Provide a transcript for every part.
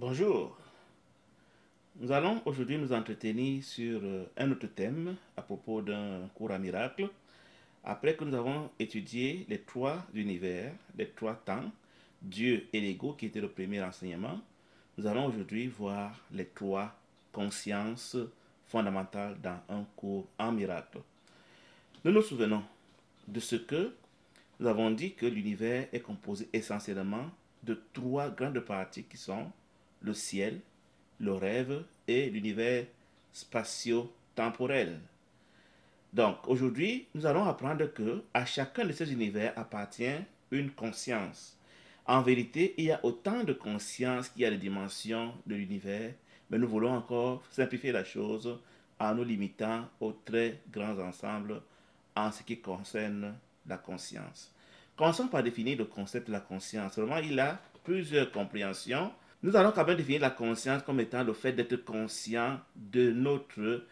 Bonjour, nous allons aujourd'hui nous entretenir sur un autre thème à propos d'un cours à miracle. Après que nous avons étudié les trois univers, les trois temps, Dieu et l'ego qui était le premier enseignement, nous allons aujourd'hui voir les trois consciences fondamentales dans un cours en miracle. Nous nous souvenons de ce que nous avons dit que l'univers est composé essentiellement de trois grandes parties qui sont le ciel, le rêve et l'univers spatio-temporel. Donc aujourd'hui, nous allons apprendre que à chacun de ces univers appartient une conscience. En vérité, il y a autant de consciences qu'il y a de dimensions de l'univers, mais nous voulons encore simplifier la chose en nous limitant aux très grands ensembles en ce qui concerne la conscience. Commençons par définir le concept de la conscience. Seulement, il a plusieurs compréhensions. Nous allons quand même définir la conscience comme étant le fait d'être conscient de notre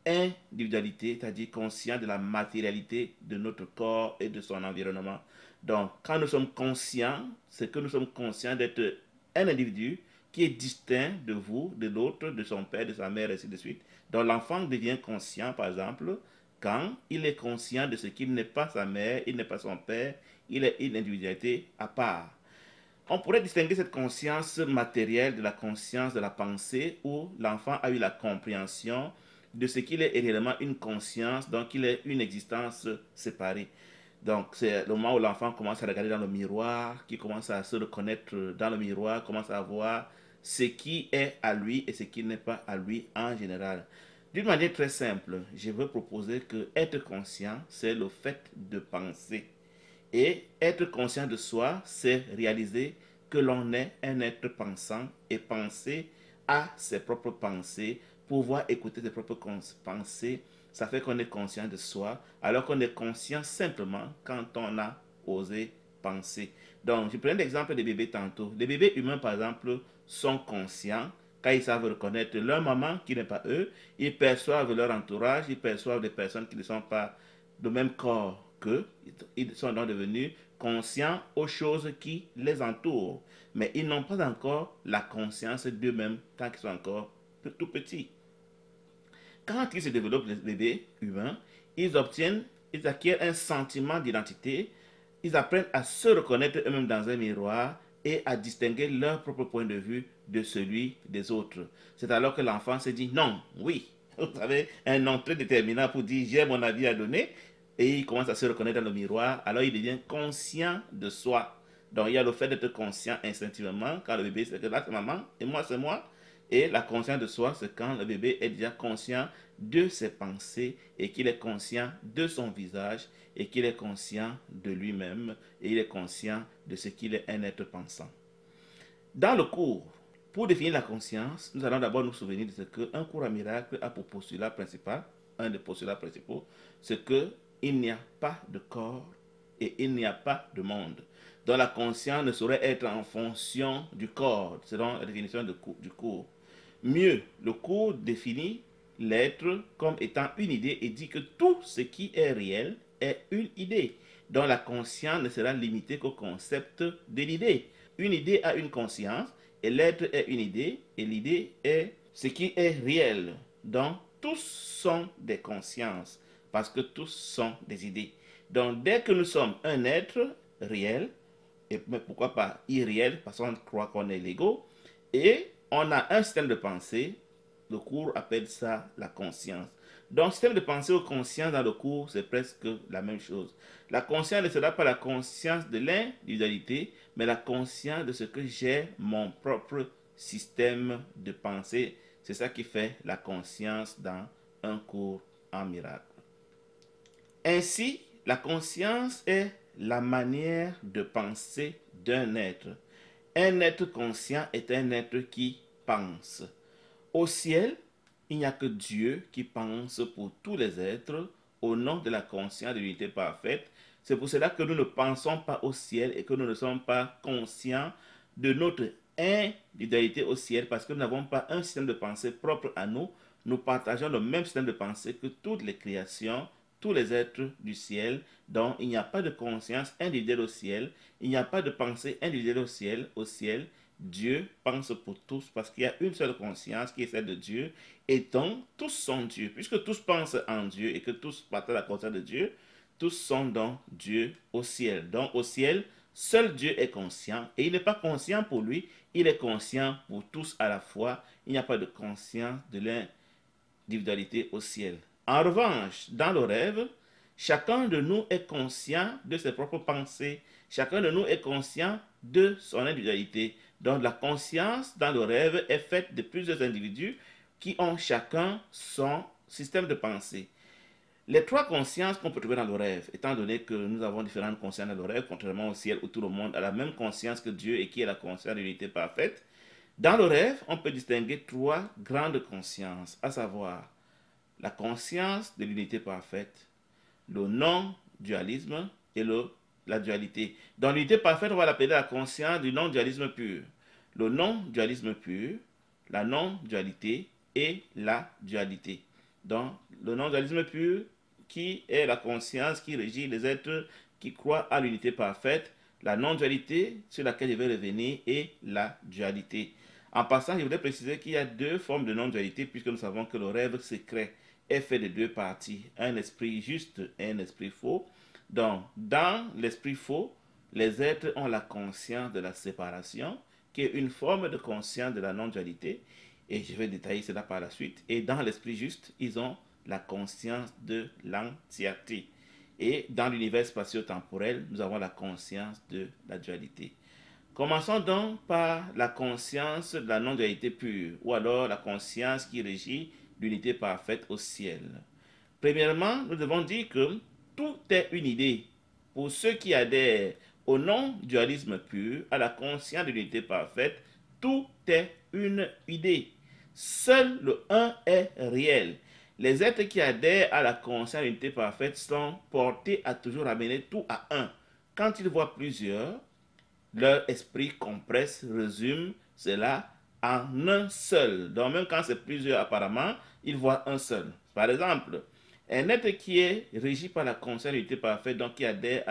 individualité, c'est-à-dire conscient de la matérialité de notre corps et de son environnement. Donc, quand nous sommes conscients, c'est que nous sommes conscients d'être un individu qui est distinct de vous, de l'autre, de son père, de sa mère, et ainsi de suite. Donc, l'enfant devient conscient, par exemple, quand il est conscient de ce qu'il n'est pas sa mère, il n'est pas son père, il est une individualité à part. On pourrait distinguer cette conscience matérielle de la conscience de la pensée où l'enfant a eu la compréhension de ce qu'il est réellement une conscience, donc il est une existence séparée. Donc c'est le moment où l'enfant commence à regarder dans le miroir, qui commence à se reconnaître dans le miroir, commence à voir ce qui est à lui et ce qui n'est pas à lui en général. D'une manière très simple, je veux proposer que être conscient, c'est le fait de penser. Et être conscient de soi, c'est réaliser que l'on est un être pensant et penser à ses propres pensées, pouvoir écouter ses propres pensées, ça fait qu'on est conscient de soi, alors qu'on est conscient simplement quand on a osé penser. Donc, je prends l'exemple des bébés tantôt. Les bébés humains, par exemple, sont conscients quand ils savent reconnaître leur maman qui n'est pas eux, ils perçoivent leur entourage, ils perçoivent des personnes qui ne sont pas de même corps qu'eux, ils sont donc devenus conscients aux choses qui les entourent. Mais ils n'ont pas encore la conscience d'eux-mêmes tant qu'ils sont encore tout petits. Quand ils se développent, les bébés humains, ils acquièrent un sentiment d'identité, ils apprennent à se reconnaître eux-mêmes dans un miroir et à distinguer leur propre point de vue de celui des autres. C'est alors que l'enfant se dit non, oui. Vous savez, un nom très déterminant pour dire j'ai mon avis à donner et il commence à se reconnaître dans le miroir, alors il devient conscient de soi. Donc il y a le fait d'être conscient instinctivement quand le bébé c'est que là c'est maman et moi c'est moi. Et la conscience de soi, c'est quand le bébé est déjà conscient de ses pensées et qu'il est conscient de son visage et qu'il est conscient de lui-même et il est conscient de ce qu'il est un être pensant. Dans le cours, pour définir la conscience, nous allons d'abord nous souvenir de ce qu'un cours à miracle a pour postulat principal, un des postulats principaux, c'est qu'il n'y a pas de corps et il n'y a pas de monde. Donc la conscience ne saurait être en fonction du corps, selon la définition du cours. Mieux, le cours définit l'être comme étant une idée et dit que tout ce qui est réel est une idée, dont la conscience ne sera limitée qu'au concept de l'idée. Une idée a une conscience et l'être est une idée et l'idée est ce qui est réel. Donc tous sont des consciences parce que tous sont des idées. Donc dès que nous sommes un être réel, et pourquoi pas irréel parce qu'on croit qu'on est l'ego, et on a un système de pensée, le cours appelle ça la conscience. Donc, système de pensée ou conscience dans le cours, c'est presque la même chose. La conscience ne sera pas la conscience de l'individualité, mais la conscience de ce que j'ai mon propre système de pensée. C'est ça qui fait la conscience dans un cours en miracle. Ainsi, la conscience est la manière de penser d'un être. Un être conscient est un être qui pense. Au ciel, il n'y a que Dieu qui pense pour tous les êtres au nom de la conscience de l'unité parfaite. C'est pour cela que nous ne pensons pas au ciel et que nous ne sommes pas conscients de notre individualité au ciel parce que nous n'avons pas un système de pensée propre à nous. Nous partageons le même système de pensée que toutes les créations, tous les êtres du ciel. Donc, il n'y a pas de conscience individuelle au ciel. Il n'y a pas de pensée individuelle au ciel. Dieu pense pour tous parce qu'il y a une seule conscience qui est celle de Dieu et donc tous sont Dieu. Puisque tous pensent en Dieu et que tous partagent la conscience de Dieu, tous sont donc Dieu au ciel. Donc au ciel, seul Dieu est conscient et il n'est pas conscient pour lui, il est conscient pour tous à la fois. Il n'y a pas de conscience de l'individualité au ciel. En revanche, dans le rêve, chacun de nous est conscient de ses propres pensées. Chacun de nous est conscient de son individualité. Donc la conscience dans le rêve est faite de plusieurs individus qui ont chacun son système de pensée. Les trois consciences qu'on peut trouver dans le rêve, étant donné que nous avons différentes consciences dans le rêve, contrairement au ciel où tout le monde a la même conscience que Dieu et qui est la conscience de l'unité parfaite, dans le rêve, on peut distinguer trois grandes consciences, à savoir la conscience de l'unité parfaite, le non-dualisme et la dualité. Dans l'unité parfaite, on va l'appeler la conscience du non-dualisme pur. Le non-dualisme pur, la non-dualité et la dualité. Donc, le non-dualisme pur, qui est la conscience qui régit les êtres qui croient à l'unité parfaite, la non-dualité sur laquelle je vais revenir et la dualité. En passant, je voudrais préciser qu'il y a deux formes de non-dualité puisque nous savons que le rêve secret est fait de deux parties, un esprit juste et un esprit faux. Donc, dans l'esprit faux, les êtres ont la conscience de la séparation, qui est une forme de conscience de la non-dualité, et je vais détailler cela par la suite. Et dans l'esprit juste, ils ont la conscience de l'entièreté. Et dans l'univers spatio-temporel, nous avons la conscience de la dualité. Commençons donc par la conscience de la non-dualité pure, ou alors la conscience qui régit l'unité parfaite au ciel. Premièrement, nous devons dire que tout est une idée. Pour ceux qui adhèrent au non-dualisme pur, à la conscience de l'unité parfaite, tout est une idée. Seul le un est réel. Les êtres qui adhèrent à la conscience de l'unité parfaite sont portés à toujours amener tout à un. Quand ils voient plusieurs, leur esprit compresse, résume cela en un seul. Donc même quand c'est plusieurs apparemment, ils voient un seul. Par exemple, un être qui est régi par la conscience de l'unité parfaite, donc qui adhère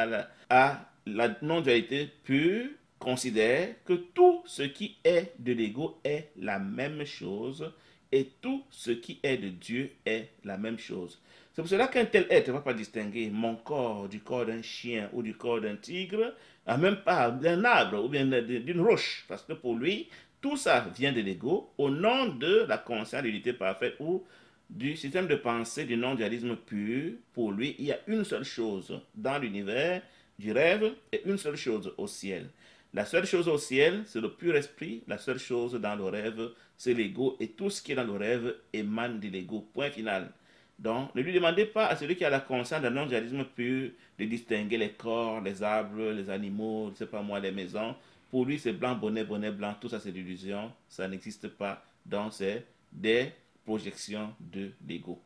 à la non-dualité pure, considère que tout ce qui est de l'ego est la même chose et tout ce qui est de Dieu est la même chose. C'est pour cela qu'un tel être ne va pas distinguer mon corps du corps d'un chien ou du corps d'un tigre, même pas d'un arbre ou bien d'une roche, parce que pour lui, tout ça vient de l'ego au nom de la conscience de l'unité parfaite ou du système de pensée du non-dualisme pur. Pour lui, il y a une seule chose dans l'univers du rêve et une seule chose au ciel. La seule chose au ciel, c'est le pur esprit. La seule chose dans le rêve, c'est l'ego. Et tout ce qui est dans le rêve émane de l'ego. Point final. Donc, ne lui demandez pas à celui qui a la conscience d'un non-dualisme pur de distinguer les corps, les arbres, les animaux, je ne sais pas moi, les maisons. Pour lui, c'est blanc, bonnet, bonnet blanc. Tout ça, c'est l'illusion. Ça n'existe pas. Donc, c'est des projections de l'ego.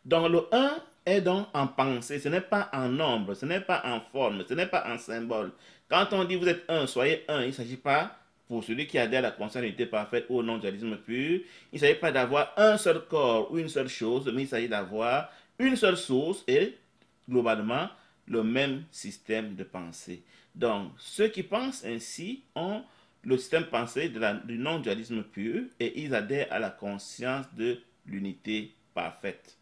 Donc, le un est donc en pensée, ce n'est pas en nombre, ce n'est pas en forme, ce n'est pas en symbole. Quand on dit vous êtes un, soyez un, il ne s'agit pas, pour celui qui adhère à la conscience de l'unité parfaite ou au non-dualisme pur, il ne s'agit pas d'avoir un seul corps ou une seule chose, mais il s'agit d'avoir une seule source et, globalement, le même système de pensée. Donc, ceux qui pensent ainsi ont le système de pensée du non-dualisme pur et ils adhèrent à la conscience de l'unité parfaite.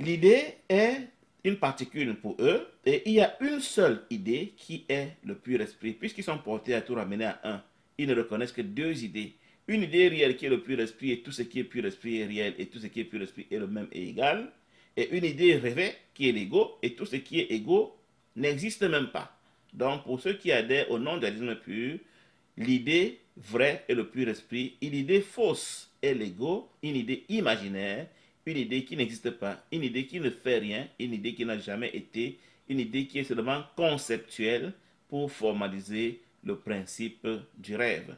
L'idée est une particule pour eux et il y a une seule idée qui est le pur esprit. Puisqu'ils sont portés à tout ramener à un, ils ne reconnaissent que deux idées. Une idée réelle qui est le pur esprit et tout ce qui est pur esprit est réel et tout ce qui est pur esprit est le même et égal. Et une idée rêvée qui est l'ego et tout ce qui est ego n'existe même pas. Donc pour ceux qui adhèrent au non-dualisme pur, l'idée vraie est le pur esprit, une idée fausse est l'ego, une idée imaginaire, une idée qui n'existe pas, une idée qui ne fait rien, une idée qui n'a jamais été, une idée qui est seulement conceptuelle pour formaliser le principe du rêve.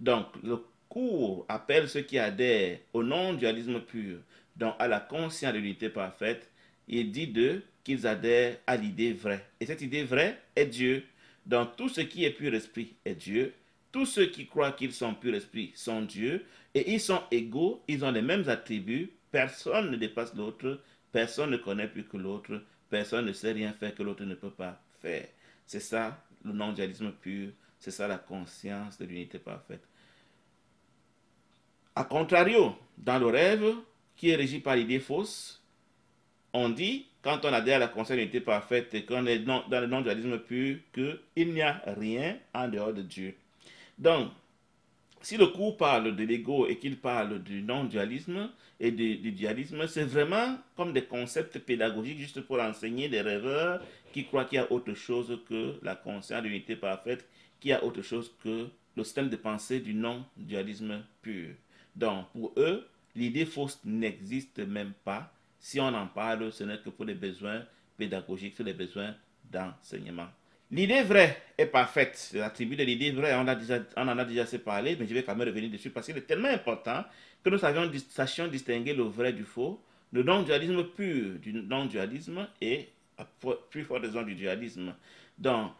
Donc, le cours appelle ceux qui adhèrent au non-dualisme pur, donc à la conscience de l'unité parfaite, il dit d'eux qu'ils adhèrent à l'idée vraie. Et cette idée vraie est Dieu. Donc, tout ce qui est pur esprit est Dieu. Tous ceux qui croient qu'ils sont pur esprit sont Dieu. Et ils sont égaux, ils ont les mêmes attributs. Personne ne dépasse l'autre. Personne ne connaît plus que l'autre. Personne ne sait rien faire que l'autre ne peut pas faire. C'est ça le non-dualisme pur C'est ça la conscience de l'unité parfaite. A contrario, dans le rêve, qui est régi par l'idée fausse, on dit, quand on adhère à la conscience de l'unité parfaite et qu'on est dans le non-dualisme pur, qu'il n'y a rien en dehors de Dieu. Donc, si le cours parle de l'ego et qu'il parle du non-dualisme et du dualisme, c'est vraiment comme des concepts pédagogiques juste pour enseigner des rêveurs qui croient qu'il y a autre chose que la conscience de l'unité parfaite, qu'il y a autre chose que le système de pensée du non-dualisme pur. Donc, pour eux, l'idée fausse n'existe même pas. Si on en parle, ce n'est que pour des besoins pédagogiques, c'est des besoins d'enseignement. L'idée vraie est parfaite. L'attribut de l'idée vraie, on en a déjà assez parlé, mais je vais quand même revenir dessus parce qu'il est tellement important que nous sachions distinguer le vrai du faux, le non-dualisme pur du non-dualisme et, à plus forte raison, du dualisme. Donc,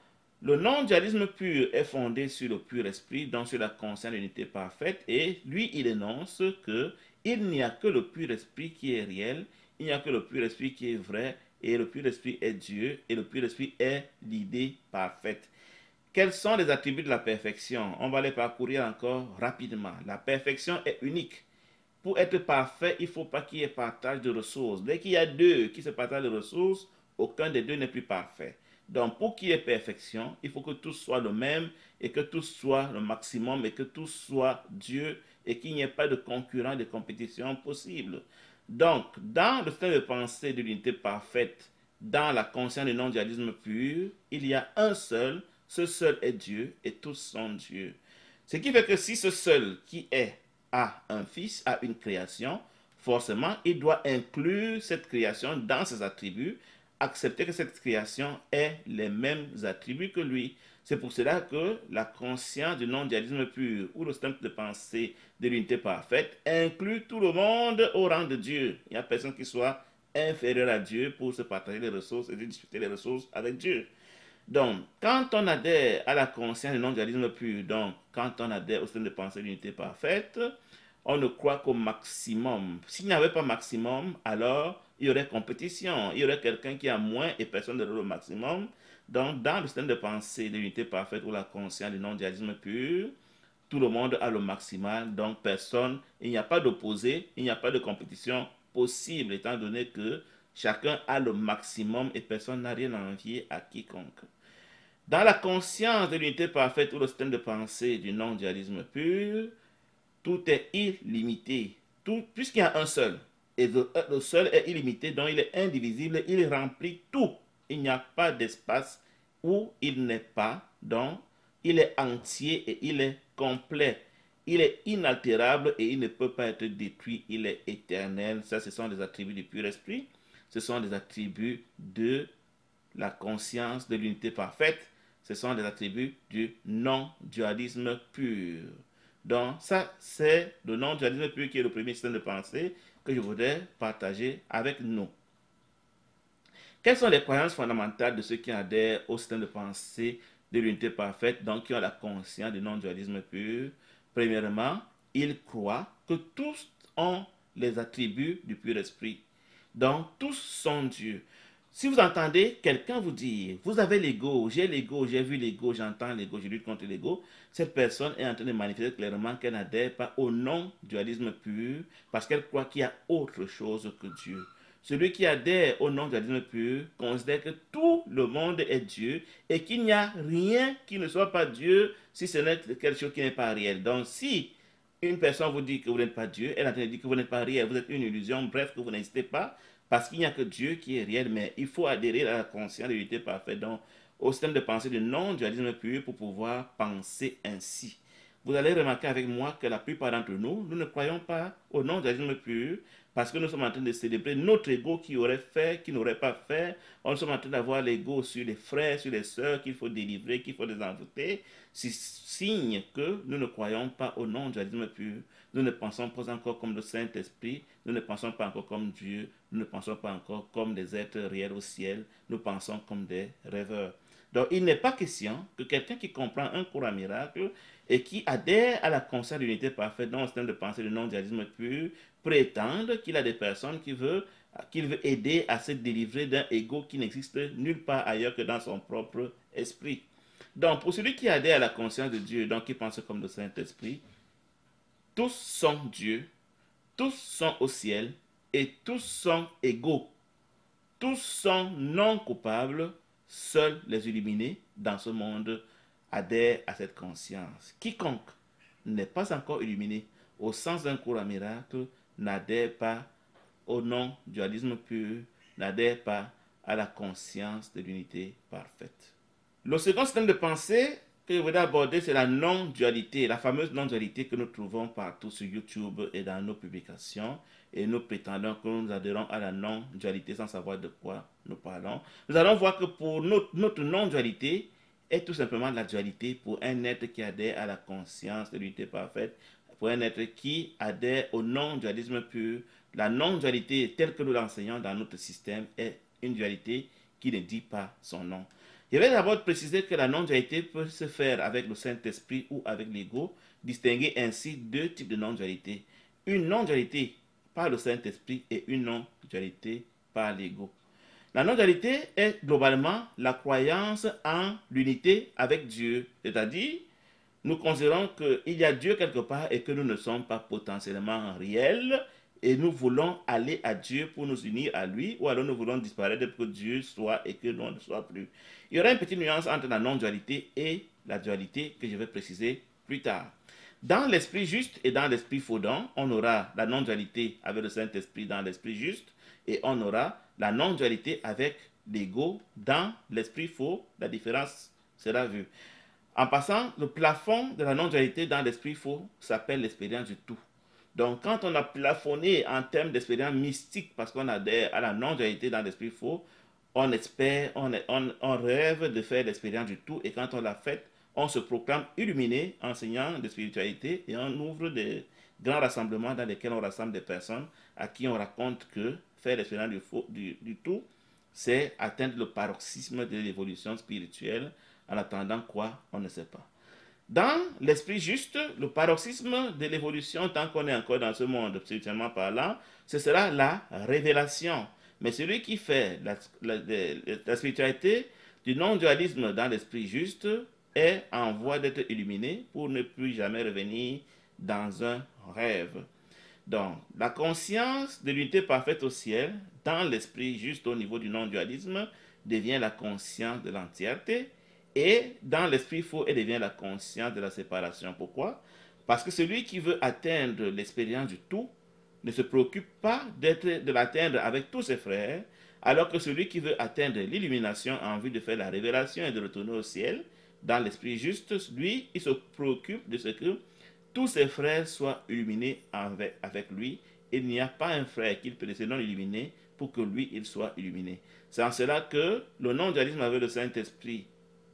le non-dualisme pur est fondé sur le pur esprit, donc sur la conscience de l'unité parfaite, et lui, il énonce que il n'y a que le pur esprit qui est réel, il n'y a que le pur esprit qui est vrai, et le pur esprit est Dieu, et le pur esprit est l'idée parfaite. Quels sont les attributs de la perfection? On va les parcourir encore rapidement. La perfection est unique. Pour être parfait, il ne faut pas qu'il y ait partage de ressources. Dès qu'il y a deux qui se partagent de ressources, aucun des deux n'est plus parfait. Donc, pour qu'il y ait perfection, il faut que tout soit le même et que tout soit le maximum et que tout soit Dieu et qu'il n'y ait pas de concurrent, de compétition possible. Donc, dans le système de pensée de l'unité parfaite, dans la conscience du non-dualisme pur, il y a un seul, ce seul est Dieu et tous sont Dieu. Ce qui fait que si ce seul qui est a un fils, a une création, forcément, il doit inclure cette création dans ses attributs, accepter que cette création ait les mêmes attributs que lui. C'est pour cela que la conscience du non-dualisme pur ou le système de pensée de l'unité parfaite inclut tout le monde au rang de Dieu. Il n'y a personne qui soit inférieur à Dieu pour se partager les ressources et discuter les ressources avec Dieu. Donc, quand on adhère à la conscience du non-dualisme pur, donc quand on adhère au système de pensée de l'unité parfaite, on ne croit qu'au maximum. S'il n'y avait pas maximum, alors il y aurait compétition. Il y aurait quelqu'un qui a moins et personne ne le maximum. Donc, dans le système de pensée de l'unité parfaite ou la conscience du non-dualisme pur, tout le monde a le maximal, donc personne, il n'y a pas d'opposé, il n'y a pas de compétition possible, étant donné que chacun a le maximum et personne n'a rien à envier à quiconque. Dans la conscience de l'unité parfaite ou le système de pensée du non-dualisme pur, tout est illimité, puisqu'il y a un seul, et le seul est illimité, donc il est indivisible, il remplit tout. Il n'y a pas d'espace où il n'est pas, donc il est entier et il est complet. Il est inaltérable et il ne peut pas être détruit, il est éternel. Ça, ce sont des attributs du pur esprit. Ce sont des attributs de la conscience de l'unité parfaite. Ce sont des attributs du non-dualisme pur. Donc, ça, c'est le non-dualisme pur qui est le premier système de pensée que je voudrais partager avec nous. Quelles sont les croyances fondamentales de ceux qui adhèrent au système de pensée de l'unité parfaite, donc qui ont la conscience du non-dualisme pur? Premièrement, ils croient que tous ont les attributs du pur esprit. Donc, tous sont Dieu. Si vous entendez quelqu'un vous dire, vous avez l'ego, j'ai vu l'ego, j'entends l'ego, je lutte contre l'ego, cette personne est en train de manifester clairement qu'elle n'adhère pas au non-dualisme pur parce qu'elle croit qu'il y a autre chose que Dieu. Celui qui adhère au non-dualisme pur considère que tout le monde est Dieu et qu'il n'y a rien qui ne soit pas Dieu si ce n'est quelque chose qui n'est pas réel. Donc si une personne vous dit que vous n'êtes pas Dieu, elle est en train de dire que vous n'êtes pas réel, vous êtes une illusion, bref, que vous n'existez pas, parce qu'il n'y a que Dieu qui est réel, mais il faut adhérer à la conscience de l'unité parfaite, donc au système de pensée du non-dualisme pur pour pouvoir penser ainsi. Vous allez remarquer avec moi que la plupart d'entre nous, nous ne croyons pas au non-dualisme pur parce que nous sommes en train de célébrer notre ego qui aurait fait, qui n'aurait pas fait. On sommes en train d'avoir l'ego sur les frères, sur les sœurs qu'il faut délivrer, qu'il faut désenvoûter. C'est signe que nous ne croyons pas au non-dualisme pur. Nous ne pensons pas encore comme le Saint-Esprit, nous ne pensons pas encore comme Dieu, nous ne pensons pas encore comme des êtres réels au ciel, nous pensons comme des rêveurs. Donc, il n'est pas question que quelqu'un qui comprend un cours à miracle et qui adhère à la conscience de l'unité parfaite dans le système de pensée du non-dualisme pur prétende qu'il a des personnes qu'il veut aider à se délivrer d'un ego qui n'existe nulle part ailleurs que dans son propre esprit. Donc, pour celui qui adhère à la conscience de Dieu, donc qui pense comme le Saint-Esprit, tous sont Dieu, tous sont au ciel et tous sont égaux. Tous sont non coupables, seuls les illuminés dans ce monde adhèrent à cette conscience. Quiconque n'est pas encore illuminé au sens d'un cours à miracle n'adhère pas au non-dualisme pur, n'adhère pas à la conscience de l'unité parfaite. Le second système de pensée que je voudrais aborder, c'est la non-dualité, la fameuse non-dualité que nous trouvons partout sur YouTube et dans nos publications. Et nous prétendons que nous adhérons à la non-dualité sans savoir de quoi nous parlons. Nous allons voir que pour notre non-dualité est tout simplement la dualité pour un être qui adhère à la conscience de l'unité parfaite, pour un être qui adhère au non-dualisme pur. La non-dualité telle que nous l'enseignons dans notre système est une dualité qui ne dit pas son nom. Je vais d'abord préciser que la non-dualité peut se faire avec le Saint-Esprit ou avec l'ego, distinguer ainsi deux types de non-dualité. Une non-dualité par le Saint-Esprit et une non-dualité par l'ego. La non-dualité est globalement la croyance en l'unité avec Dieu, c'est-à-dire nous considérons qu'il y a Dieu quelque part et que nous ne sommes pas potentiellement réels et nous voulons aller à Dieu pour nous unir à lui, ou alors nous voulons disparaître pour que Dieu soit et que l'on ne soit plus. Il y aura une petite nuance entre la non-dualité et la dualité que je vais préciser plus tard. Dans l'esprit juste et dans l'esprit faux, on aura la non-dualité avec le Saint-Esprit dans l'esprit juste et on aura la non-dualité avec l'ego dans l'esprit faux. La différence sera vue. En passant, le plafond de la non-dualité dans l'esprit faux s'appelle l'expérience du tout. Donc, quand on a plafonné en termes d'expérience mystique, parce qu'on adhère à la non-dualité dans l'esprit faux, on espère, on rêve de faire l'expérience du tout, et quand on l'a faite, on se proclame illuminé, enseignant de spiritualité, et on ouvre des grands rassemblements dans lesquels on rassemble des personnes à qui on raconte que faire l'expérience du tout, c'est atteindre le paroxysme de l'évolution spirituelle. En attendant quoi, on ne sait pas. Dans l'esprit juste, le paroxysme de l'évolution, tant qu'on est encore dans ce monde, spirituellement parlant, ce sera la révélation. Mais celui qui fait la spiritualité du non-dualisme dans l'esprit juste est en voie d'être illuminé pour ne plus jamais revenir dans un rêve. Donc, la conscience de l'unité parfaite au ciel, dans l'esprit juste au niveau du non-dualisme, devient la conscience de l'entièreté. Et dans l'esprit faux, elle devient la conscience de la séparation. Pourquoi? Parce que celui qui veut atteindre l'expérience du tout ne se préoccupe pas de l'atteindre avec tous ses frères, alors que celui qui veut atteindre l'illumination en vue de faire la révélation et de retourner au ciel, dans l'esprit juste, lui, il se préoccupe de ce que tous ses frères soient illuminés avec lui. Il n'y a pas un frère qu'il peut laisser non illuminé pour que lui, il soit illuminé. C'est en cela que le non-dualisme avec le Saint-Esprit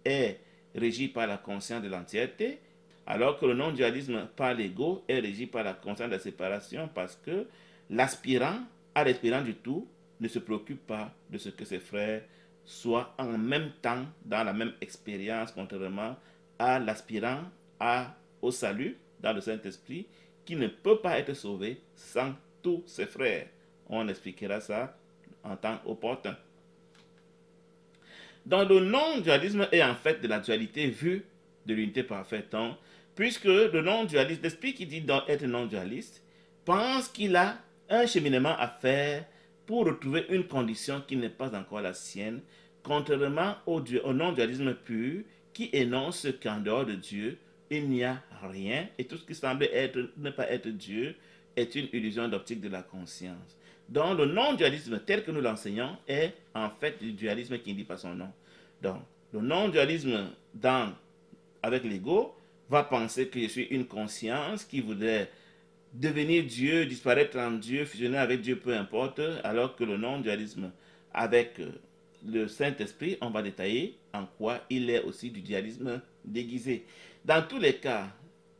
est régi par la conscience de l'entièreté, alors que le non-dualisme par l'ego est régi par la conscience de la séparation, parce que l'aspirant à l'expérience du tout ne se préoccupe pas de ce que ses frères soient en même temps dans la même expérience, contrairement à l'aspirant au salut dans le Saint-Esprit, qui ne peut pas être sauvé sans tous ses frères. On expliquera ça en temps opportun. Donc le non-dualisme est en fait de la dualité vue de l'unité parfaite, puisque le non-dualiste, l'esprit qui dit être non-dualiste, pense qu'il a un cheminement à faire pour retrouver une condition qui n'est pas encore la sienne, contrairement au non-dualisme pur qui énonce qu'en dehors de Dieu, il n'y a rien et tout ce qui semble ne pas être Dieu est une illusion d'optique de la conscience. Donc, le non-dualisme tel que nous l'enseignons est en fait du dualisme qui ne dit pas son nom. Donc, le non-dualisme avec l'ego va penser que je suis une conscience qui voudrait devenir Dieu, disparaître en Dieu, fusionner avec Dieu, peu importe, alors que le non-dualisme avec le Saint-Esprit, on va détailler en quoi il est aussi du dualisme déguisé. Dans tous les cas,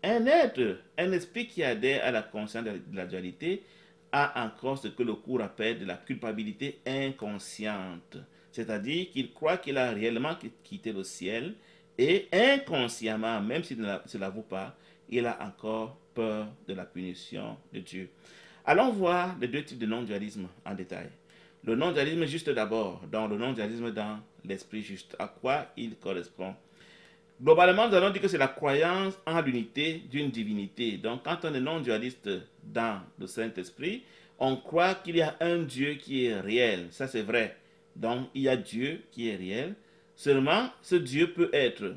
un esprit qui adhère à la conscience de la dualité, a encore ce que le cours appelle de la culpabilité inconsciente. C'est-à-dire qu'il croit qu'il a réellement quitté le ciel et inconsciemment, même s'il ne se l'avoue pas, il a encore peur de la punition de Dieu. Allons voir les deux types de non-dualisme en détail. Le non-dualisme juste d'abord, dans le non-dualisme dans l'esprit juste, à quoi il correspond. Globalement, nous allons dire que c'est la croyance en l'unité d'une divinité. Donc, quand on est non-dualiste dans le Saint-Esprit, on croit qu'il y a un Dieu qui est réel. Ça, c'est vrai. Donc, il y a Dieu qui est réel. Seulement, ce Dieu peut être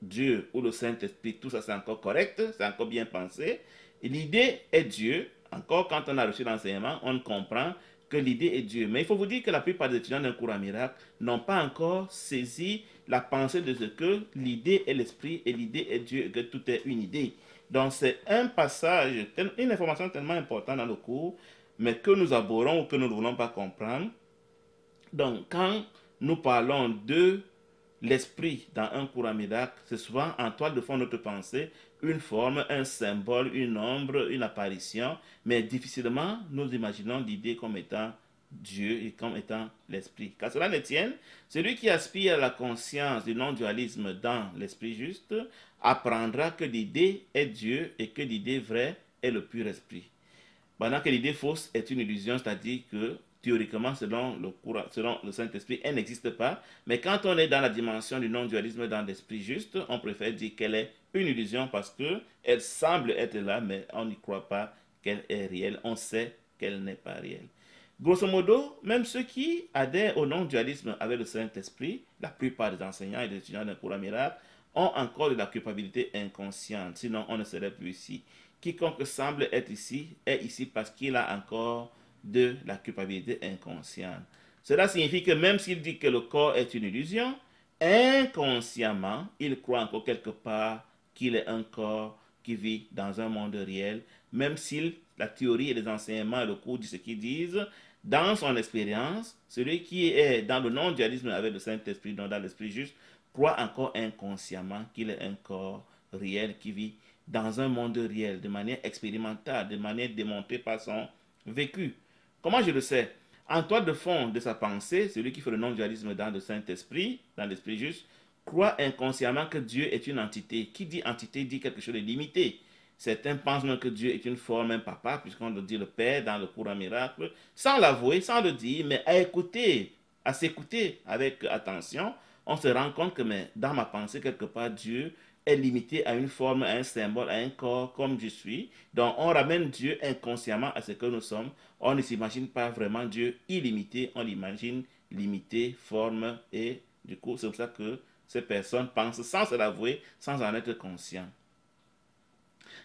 Dieu ou le Saint-Esprit. Tout ça, c'est encore correct, c'est encore bien pensé. Et l'idée est Dieu. Encore, quand on a reçu l'enseignement, on comprend que l'idée est Dieu. Mais il faut vous dire que la plupart des étudiants d'un cours à miracle n'ont pas encore saisi la pensée de ce que l'idée est l'esprit et l'idée est Dieu et que tout est une idée. Donc c'est un passage, une information tellement importante dans le cours, mais que nous abordons ou que nous ne voulons pas comprendre. Donc quand nous parlons de l'esprit dans un cours à miracle, c'est souvent en toile de fond de notre pensée, une forme, un symbole, une ombre, une apparition, mais difficilement nous imaginons l'idée comme étant Dieu et comme étant l'esprit. Qu'à cela ne tienne, celui qui aspire à la conscience du non-dualisme dans l'esprit juste apprendra que l'idée est Dieu et que l'idée vraie est le pur esprit. Pendant que l'idée fausse est une illusion, c'est-à-dire que théoriquement, selon le Saint-Esprit, elle n'existe pas. Mais quand on est dans la dimension du non-dualisme dans l'esprit juste, on préfère dire qu'elle est une illusion parce qu'elle semble être là, mais on n'y croit pas qu'elle est réelle. On sait qu'elle n'est pas réelle. Grosso modo, même ceux qui adhèrent au non-dualisme avec le Saint-Esprit, la plupart des enseignants et des étudiants d'un cours à miracle, ont encore de la culpabilité inconsciente. Sinon, on ne serait plus ici. Quiconque semble être ici est ici parce qu'il a encore de la culpabilité inconsciente. Cela signifie que même s'il dit que le corps est une illusion, inconsciemment, il croit encore quelque part qu'il est un corps qui vit dans un monde réel, même si la théorie et les enseignements et le cours disent ce qu'ils disent. Dans son expérience, celui qui est dans le non-dualisme avec le Saint-Esprit, dans l'esprit juste, croit encore inconsciemment qu'il est un corps réel qui vit dans un monde réel, de manière expérimentale, de manière démontrée par son vécu. Comment je le sais? En toile de fond de sa pensée, celui qui fait le non-dualisme dans le Saint-Esprit, dans l'esprit juste, croit inconsciemment que Dieu est une entité. Qui dit entité dit quelque chose de limité. Certains pensent même que Dieu est une forme, un papa, puisqu'on le dit le Père dans le cours à miracle, sans l'avouer, sans le dire, mais à écouter, à s'écouter avec attention, on se rend compte que mais, dans ma pensée, quelque part, Dieu est limité à une forme, à un symbole, à un corps comme je suis. Donc on ramène Dieu inconsciemment à ce que nous sommes. On ne s'imagine pas vraiment Dieu illimité, on l'imagine limité, forme, et du coup c'est pour ça que ces personnes pensent sans se l'avouer, sans en être conscient.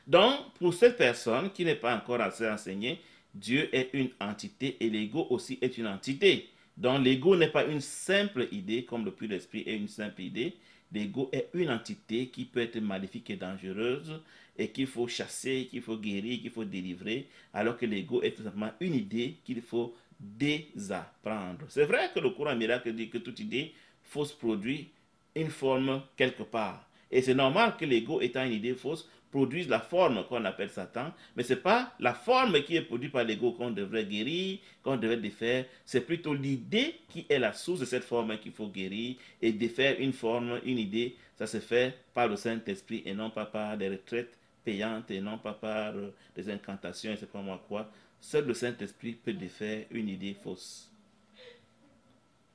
Donc, pour cette personne qui n'est pas encore assez enseignée, Dieu est une entité et l'ego aussi est une entité. Donc, l'ego n'est pas une simple idée comme le pur esprit est une simple idée. L'ego est une entité qui peut être maléfique et dangereuse et qu'il faut chasser, qu'il faut guérir, qu'il faut délivrer, alors que l'ego est tout simplement une idée qu'il faut désapprendre. C'est vrai que le courant miracle dit que toute idée fausse produit une forme quelque part. Et c'est normal que l'ego étant une idée fausse produise la forme qu'on appelle Satan, mais ce n'est pas la forme qui est produite par l'ego qu'on devrait guérir, qu'on devrait défaire, c'est plutôt l'idée qui est la source de cette forme qu'il faut guérir et défaire une forme, une idée, ça se fait par le Saint-Esprit et non pas par des retraites payantes et non pas par des incantations et c'est pas moi quoi. Seul le Saint-Esprit peut défaire une idée fausse.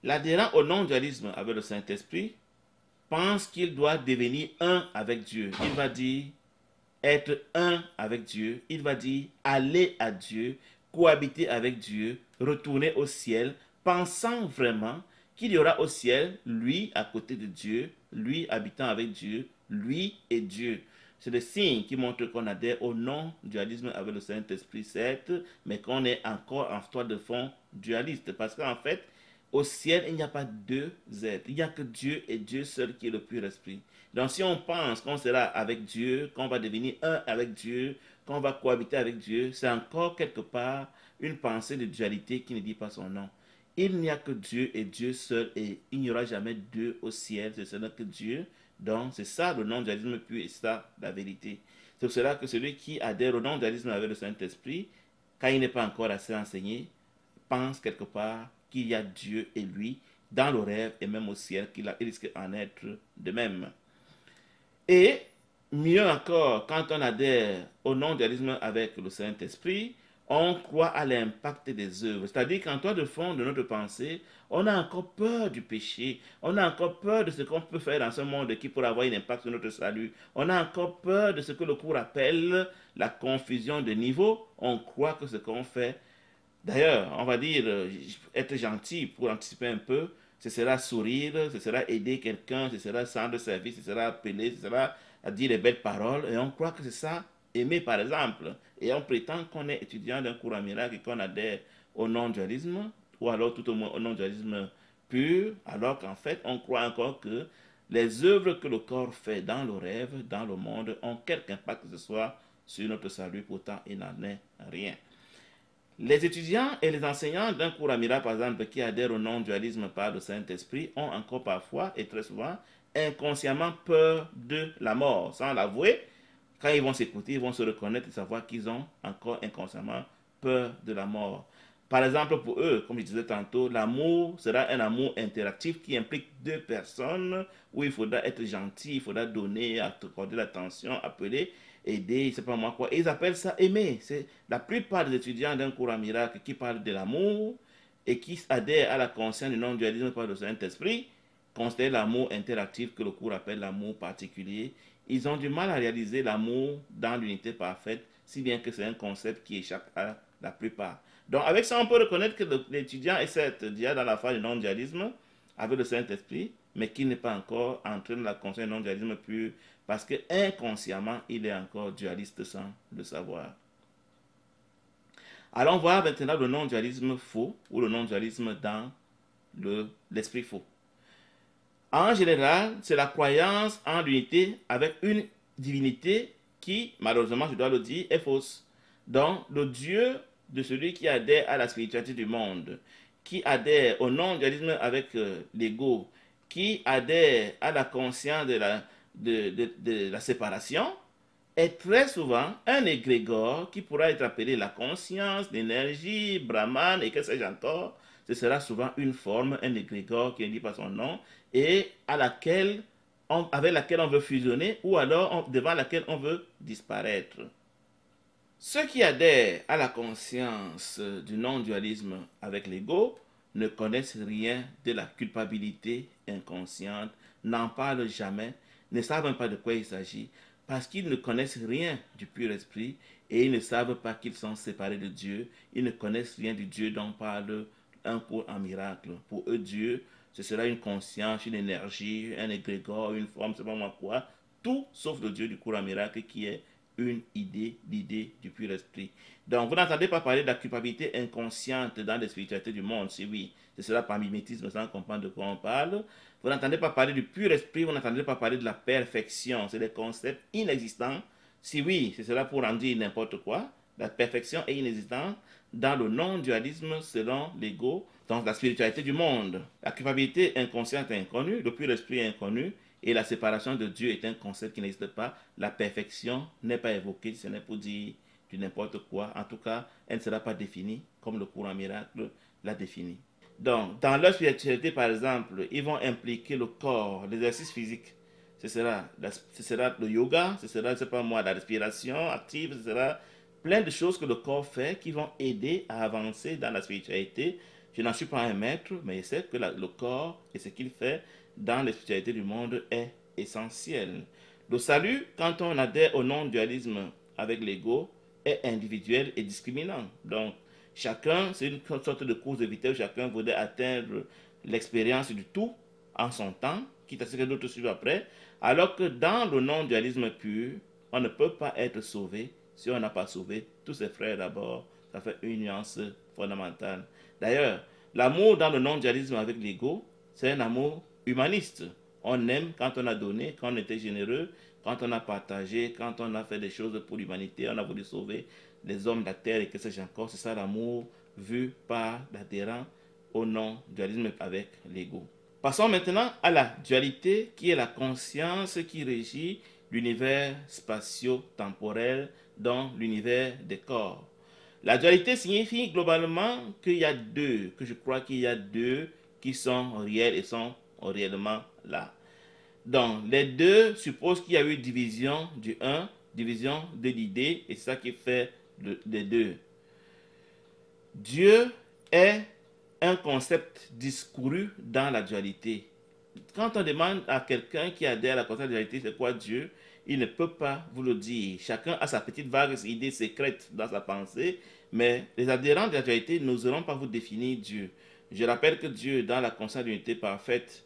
L'adhérent au non-dualisme avec le Saint-Esprit pense qu'il doit devenir un avec Dieu. Il va dire être un avec Dieu. Il va dire aller à Dieu, cohabiter avec Dieu, retourner au ciel, pensant vraiment qu'il y aura au ciel lui à côté de Dieu, lui habitant avec Dieu, lui et Dieu. C'est le signe qui montre qu'on adhère au non-dualisme avec le Saint-Esprit, certes, mais qu'on est encore en toile de fond dualiste. Parce qu'en fait, au ciel, il n'y a pas deux êtres. Il n'y a que Dieu et Dieu seul qui est le pur esprit. Donc si on pense qu'on sera avec Dieu, qu'on va devenir un avec Dieu, qu'on va cohabiter avec Dieu, c'est encore quelque part une pensée de dualité qui ne dit pas son nom. Il n'y a que Dieu et Dieu seul et il n'y aura jamais deux au ciel, ce n'est que Dieu. Donc c'est ça le non-dualisme pur et ça la vérité. C'est pour cela que celui qui adhère au non-dualisme avec le Saint-Esprit, quand il n'est pas encore assez enseigné, pense quelque part qu'il y a Dieu et lui dans le rêve et même au ciel, qu'il risque d'en être de même. Et mieux encore, quand on adhère au non-dualisme avec le Saint-Esprit, on croit à l'impact des œuvres. C'est-à-dire qu'en toi de fond de notre pensée, on a encore peur du péché. On a encore peur de ce qu'on peut faire dans ce monde qui pourrait avoir un impact sur notre salut. On a encore peur de ce que le cours appelle la confusion de niveau. On croit que ce qu'on fait, d'ailleurs, on va dire, être gentil pour anticiper un peu, ce sera sourire, ce sera aider quelqu'un, ce sera rendre service, ce sera appeler, ce sera dire les belles paroles. Et on croit que c'est ça, aimer par exemple. Et on prétend qu'on est étudiant d'un cours en miracle et qu'on adhère au non-dualisme, ou alors tout au moins au non-dualisme pur, alors qu'en fait, on croit encore que les œuvres que le corps fait dans le rêve, dans le monde, ont quelque impact que ce soit sur notre salut, pourtant il n'en est rien. Les étudiants et les enseignants d'un cours à miracle, par exemple, qui adhèrent au non-dualisme par le Saint-Esprit, ont encore parfois, et très souvent, inconsciemment peur de la mort, sans l'avouer. Quand ils vont s'écouter, ils vont se reconnaître et savoir qu'ils ont encore inconsciemment peur de la mort. Par exemple, pour eux, comme je disais tantôt, l'amour sera un amour interactif qui implique deux personnes où il faudra être gentil, il faudra donner, accorder l'attention, appeler, aider, je ne sais pas moi quoi. Et ils appellent ça aimer. C'est la plupart des étudiants d'un cours à miracle qui parlent de l'amour et qui adhèrent à la conscience du non-dualisme par le Saint-Esprit, considèrent l'amour interactif que le cours appelle l'amour particulier. Ils ont du mal à réaliser l'amour dans l'unité parfaite, si bien que c'est un concept qui échappe à la plupart. Donc avec ça, on peut reconnaître que l'étudiant est certes déjà dans la phase du non-dualisme avec le Saint-Esprit, mais qu'il n'est pas encore entré dans la conscience du non-dualisme pur, parce que inconsciemment, il est encore dualiste sans le savoir. Allons voir maintenant le non-dualisme faux, ou le non-dualisme dans l'esprit faux. En général, c'est la croyance en l'unité avec une divinité qui, malheureusement, je dois le dire, est fausse. Donc, le Dieu de celui qui adhère à la spiritualité du monde, qui adhère au non-dualisme avec l'ego, qui adhère à la conscience de la séparation, est très souvent un égrégore qui pourra être appelé la conscience, l'énergie, Brahman et que sais-je encore. Ce sera souvent une forme, un égrégore qui est dit par son nom, et avec laquelle on veut fusionner ou alors devant laquelle on veut disparaître. Ceux qui adhèrent à la conscience du non-dualisme avec l'ego ne connaissent rien de la culpabilité inconsciente, n'en parlent jamais, ne savent même pas de quoi il s'agit, parce qu'ils ne connaissent rien du pur esprit et ils ne savent pas qu'ils sont séparés de Dieu, ils ne connaissent rien du Dieu dont parle un cours en miracle. Pour eux, Dieu, ce sera une conscience, une énergie, un égrégore, une forme, c'est pas moi quoi, tout sauf le Dieu du cours en miracle qui est une idée, l'idée du pur esprit. Donc, vous n'entendez pas parler de la culpabilité inconsciente dans les spiritualités du monde, si oui, ce sera par mimétisme sans comprendre de quoi on parle. Vous n'entendez pas parler du pur esprit, vous n'entendez pas parler de la perfection, c'est des concepts inexistants. Si oui, ce sera pour en dire n'importe quoi. La perfection est inexistante dans le non-dualisme selon l'ego, donc la spiritualité du monde. La culpabilité inconsciente est inconnue, le pur esprit est inconnu, et la séparation de Dieu est un concept qui n'existe pas. La perfection n'est pas évoquée, ce n'est pour dire du n'importe quoi. En tout cas, elle ne sera pas définie comme le courant miracle l'a définie. Donc, dans leur spiritualité, par exemple, ils vont impliquer le corps, l'exercice physique. Ce sera le yoga, ce sera, je sais pas moi, la respiration active, ce sera plein de choses que le corps fait qui vont aider à avancer dans la spiritualité. Je n'en suis pas un maître, mais je sais que le corps et ce qu'il fait dans les spiritualités du monde est essentiel. Le salut, quand on adhère au non-dualisme avec l'ego, est individuel et discriminant. Donc, chacun, c'est une sorte de course de vitesse, chacun voudrait atteindre l'expérience du tout en son temps, quitte à ce que d'autres suivent après, alors que dans le non-dualisme pur, on ne peut pas être sauvé si on n'a pas sauvé tous ses frères d'abord. Ça fait une nuance fondamentale. D'ailleurs, l'amour dans le non-dualisme avec l'ego, c'est un amour humaniste. On aime quand on a donné, quand on était généreux, quand on a partagé, quand on a fait des choses pour l'humanité, on a voulu sauver les hommes de la terre et que sais-je encore. C'est ça l'amour vu par l'adhérent au non-dualisme avec l'ego. Passons maintenant à la dualité qui est la conscience qui régit l'univers spatio-temporel dans l'univers des corps. La dualité signifie globalement qu'il y a deux, que je crois qu'il y a deux qui sont réels et sont réellement là. Donc, les deux supposent qu'il y a eu division du un, division de l'idée, et c'est ça qui fait les deux. Dieu est un concept discouru dans la dualité. Quand on demande à quelqu'un qui adhère à la concept de dualité, c'est quoi Dieu, il ne peut pas vous le dire. Chacun a sa petite vague idée secrète dans sa pensée, mais les adhérents de la dualité n'oseront pas vous définir Dieu. Je rappelle que Dieu, dans la concept d'unité parfaite,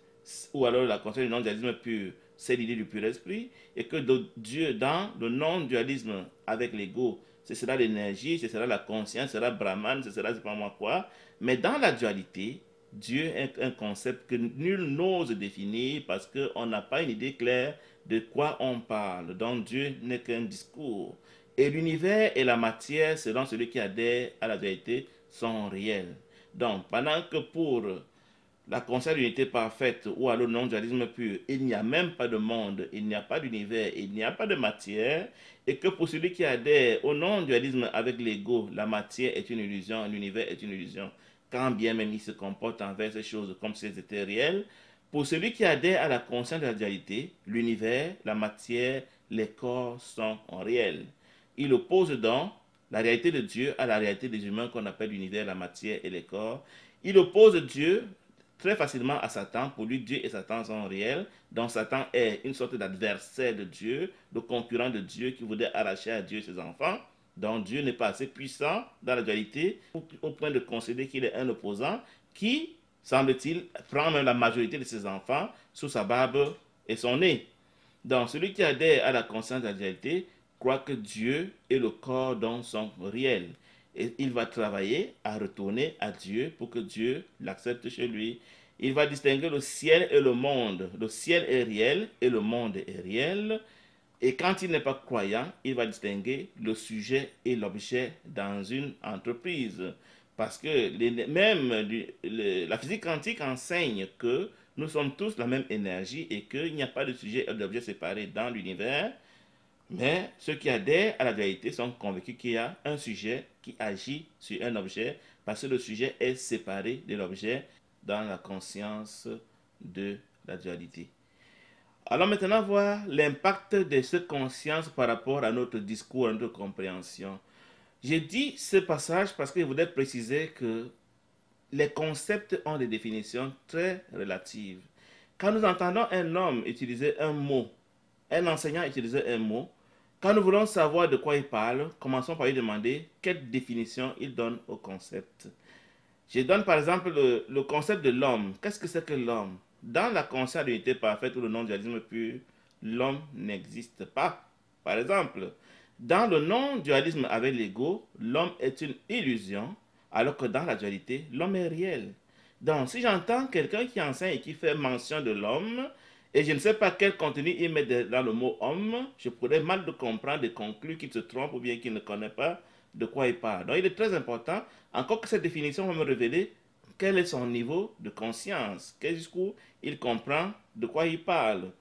ou alors la concept du non-dualisme pur, c'est l'idée du pur esprit, et que Dieu, dans le non-dualisme avec l'ego, ce sera l'énergie, ce sera la conscience, ce sera Brahman, ce sera je sais pas moi quoi. Mais dans la dualité, Dieu est un concept que nul n'ose définir parce qu'on n'a pas une idée claire de quoi on parle. Donc Dieu n'est qu'un discours. Et l'univers et la matière, selon celui qui adhère à la dualité, sont réels. Donc pendant que pour la conscience d'unité parfaite ou alors le non-dualisme pur, il n'y a même pas de monde, il n'y a pas d'univers, il n'y a pas de matière, et que pour celui qui adhère au non-dualisme avec l'ego, la matière est une illusion, l'univers est une illusion, quand bien même il se comporte envers ces choses comme si elles étaient réelles. Pour celui qui adhère à la conscience de la dualité, l'univers, la matière, les corps sont réels. Il oppose donc la réalité de Dieu à la réalité des humains qu'on appelle l'univers, la matière et les corps. Il oppose Dieu très facilement à Satan. Pour lui, Dieu et Satan sont réels. Donc Satan est une sorte d'adversaire de Dieu, de concurrent de Dieu qui voudrait arracher à Dieu ses enfants. Donc Dieu n'est pas assez puissant dans la dualité au point de considérer qu'il est un opposant qui, semble-t-il, prend même la majorité de ses enfants sous sa barbe et son nez. Donc celui qui adhère à la conscience de la dualité croit que Dieu et le corps dont sont réels. Et il va travailler à retourner à Dieu pour que Dieu l'accepte chez lui. Il va distinguer le ciel et le monde. Le ciel est réel et le monde est réel. Et quand il n'est pas croyant, il va distinguer le sujet et l'objet dans une entreprise. Parce que même la physique quantique enseigne que nous sommes tous la même énergie et qu'il n'y a pas de sujet et d'objet séparés dans l'univers. Mais ceux qui adhèrent à la dualité sont convaincus qu'il y a un sujet qui agit sur un objet parce que le sujet est séparé de l'objet dans la conscience de la dualité. Allons maintenant voir l'impact de cette conscience par rapport à notre discours, à notre compréhension. J'ai dit ce passage parce que je voudrais préciser que les concepts ont des définitions très relatives. Quand nous entendons un homme utiliser un mot, un enseignant utiliser un mot, quand nous voulons savoir de quoi il parle, commençons par lui demander quelle définition il donne au concept. Je donne par exemple le concept de l'homme. Qu'est-ce que c'est que l'homme? Dans la conscience d'unité parfaite ou le non-dualisme pur, l'homme n'existe pas. Par exemple, dans le non-dualisme avec l'ego, l'homme est une illusion, alors que dans la dualité, l'homme est réel. Donc, si j'entends quelqu'un qui enseigne et qui fait mention de l'homme, et je ne sais pas quel contenu il met dans le mot homme, je pourrais mal de comprendre et conclure qu'il se trompe ou bien qu'il ne connaît pas de quoi il parle. Donc, il est très important, encore que cette définition va me révéler quel est son niveau de conscience, jusqu'où il comprend de quoi il parle.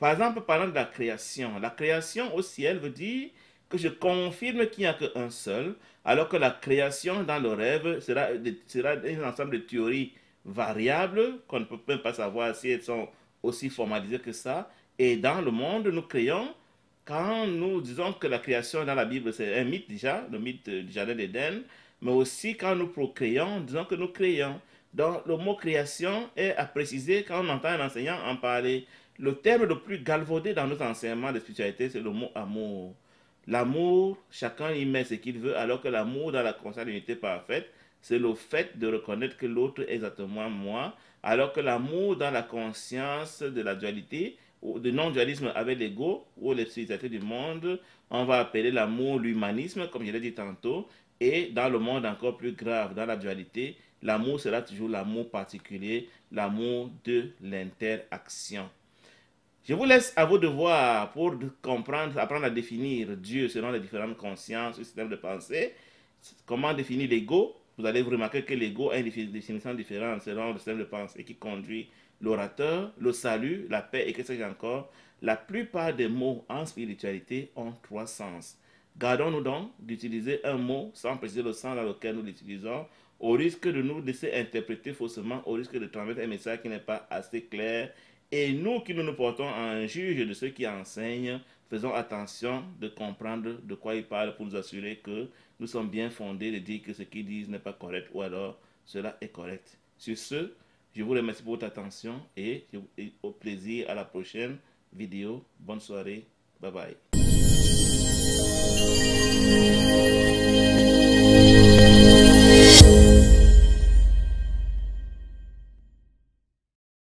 Par exemple, parlant de la création au ciel veut dire que je confirme qu'il n'y a qu'un seul, alors que la création dans le rêve sera un ensemble de théories variables qu'on ne peut même pas savoir si elles sont aussi formalisées que ça. Et dans le monde, nous créons, quand nous disons que la création dans la Bible, c'est un mythe déjà, le mythe du Jardin d'Éden, mais aussi quand nous procréons, disons que nous créons. Donc le mot création est à préciser quand on entend un enseignant en parler. Le terme le plus galvaudé dans nos enseignements de spiritualité, c'est le mot amour. L'amour, chacun y met ce qu'il veut, alors que l'amour dans la conscience d'unité parfaite, c'est le fait de reconnaître que l'autre est exactement moi, alors que l'amour dans la conscience de la dualité, ou de non-dualisme avec l'ego, ou les spiritualités du monde, on va appeler l'amour l'humanisme, comme je l'ai dit tantôt, et dans le monde encore plus grave, dans la dualité, l'amour sera toujours l'amour particulier, l'amour de l'interaction. Je vous laisse à vos devoirs pour comprendre, apprendre à définir Dieu selon les différentes consciences, le système de pensée. Comment définir l'ego? Vous allez vous remarquer que l'ego a une définition différente selon le système de pensée qui conduit l'orateur, le salut, la paix et que sais-je encore. La plupart des mots en spiritualité ont trois sens. Gardons-nous donc d'utiliser un mot sans préciser le sens dans lequel nous l'utilisons, au risque de nous laisser interpréter faussement, au risque de transmettre un message qui n'est pas assez clair. Et nous qui nous portons en juge de ceux qui enseignent, faisons attention de comprendre de quoi ils parlent pour nous assurer que nous sommes bien fondés de dire que ce qu'ils disent n'est pas correct ou alors cela est correct. Sur ce, je vous remercie pour votre attention et au plaisir à la prochaine vidéo. Bonne soirée. Bye bye.